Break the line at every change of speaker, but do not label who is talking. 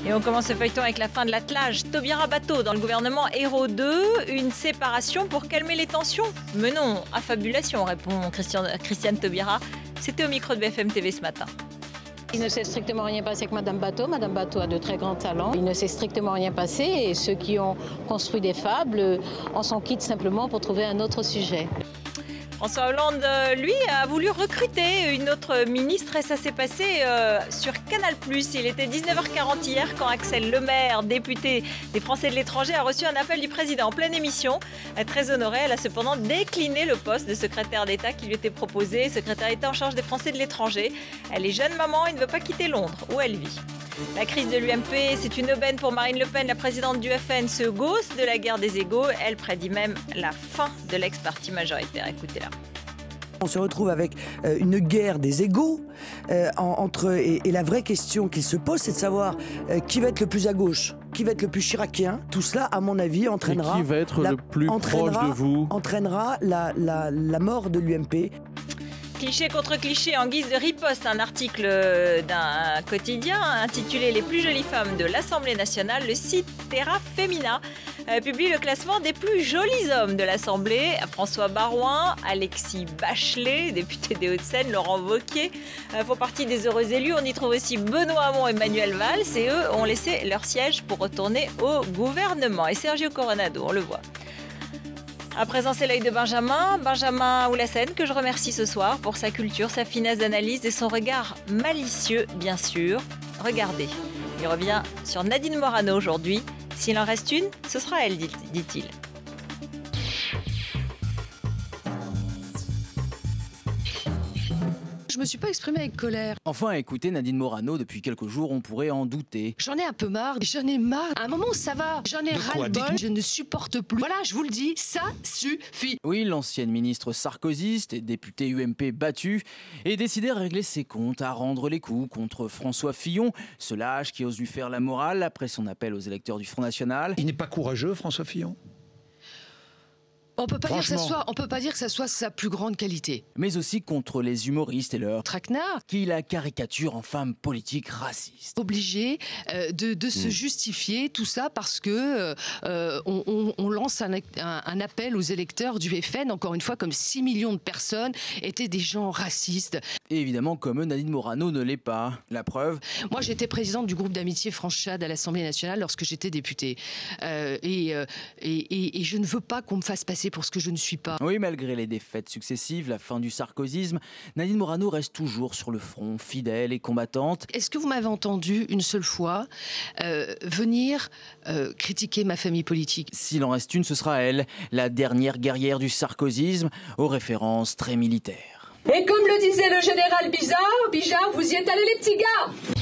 Et on commence ce feuilleton avec la fin de l'attelage Taubira Bateau dans le gouvernement Hérault 2. Une séparation pour calmer les tensions? Mais non, affabulation, répond Christiane Taubira. C'était au micro de BFM TV ce matin.
Il ne s'est strictement rien passé avec Madame Bateau. Madame Bateau a de très grands talents. Il ne s'est strictement rien passé et ceux qui ont construit des fables en sont quittes simplement pour trouver un autre sujet.
François Hollande, lui, a voulu recruter une autre ministre et ça s'est passé sur Canal+. Il était 19h40 hier quand Axel Lemaire, député des Français de l'étranger, a reçu un appel du président en pleine émission. Très honorée, elle a cependant décliné le poste de secrétaire d'État qui lui était proposé, secrétaire d'État en charge des Français de l'étranger. Elle est jeune maman et ne veut pas quitter Londres, où elle vit. La crise de l'UMP, c'est une aubaine pour Marine Le Pen. La présidente du FN se gausse de la guerre des égaux. Elle prédit même la fin de l'ex-parti majoritaire. Écoutez-la.
On se retrouve avec une guerre des égaux et la vraie question qu'il se pose, c'est de savoir qui va être le plus à gauche, qui va être le plus chiracien. Tout cela, à mon avis, entraînera...
Et qui va être le plus proche de vous?
Entraînera la mort de l'UMP.
Cliché contre cliché, en guise de riposte, un article d'un quotidien intitulé « Les plus jolies femmes de l'Assemblée nationale », le site Terra Femina publie le classement des plus jolis hommes de l'Assemblée. François Baroin, Alexis Bachelet, député des Hauts-de-Seine, Laurent Wauquiez font partie des heureux élus. On y trouve aussi Benoît Hamon et Manuel Valls et eux ont laissé leur siège pour retourner au gouvernement. Et Sergio Coronado, on le voit. À présent, c'est l'œil de Benjamin Oulassène, que je remercie ce soir pour sa culture, sa finesse d'analyse et son regard malicieux, bien sûr. Regardez, il revient sur Nadine Morano aujourd'hui. S'il en reste une, ce sera elle, dit-il.
Je me suis pas exprimée avec colère.
Enfin, écoutez Nadine Morano, depuis quelques jours, on pourrait en douter.
J'en ai un peu marre, j'en ai marre. À un moment, ça va. J'en ai ras-le-bol, je ne supporte plus. Voilà, je vous le dis, ça suffit.
Oui, l'ancienne ministre sarkozyste et députée UMP battue est décidée à régler ses comptes, à rendre les coups contre François Fillon, ce lâche qui ose lui faire la morale après son appel aux électeurs du Front National.
Il n'est pas courageux, François Fillon?
On peut pas dire que ça soit sa plus grande qualité.
Mais aussi contre les humoristes et leurs
traquenards
qui la caricaturent en femme politique raciste.
Obligé de se justifier tout ça parce que on lance un appel aux électeurs du FN, encore une fois, comme 6 millions de personnes étaient des gens racistes.
Et évidemment, comme eux, Nadine Morano ne l'est pas. La preuve?
Moi, j'étais présidente du groupe d'amitié France-Tchad à l'Assemblée nationale lorsque j'étais députée. Et je ne veux pas qu'on me fasse passer pour ce que je ne suis pas.
Oui, malgré les défaites successives, la fin du sarkozysme, Nadine Morano reste toujours sur le front, fidèle et combattante.
Est-ce que vous m'avez entendu une seule fois venir critiquer ma famille politique?
S'il en reste une, ce sera elle, la dernière guerrière du sarkozysme, aux références très militaires.
Et comme le disait le général Bijard, vous y êtes allés les petits gars!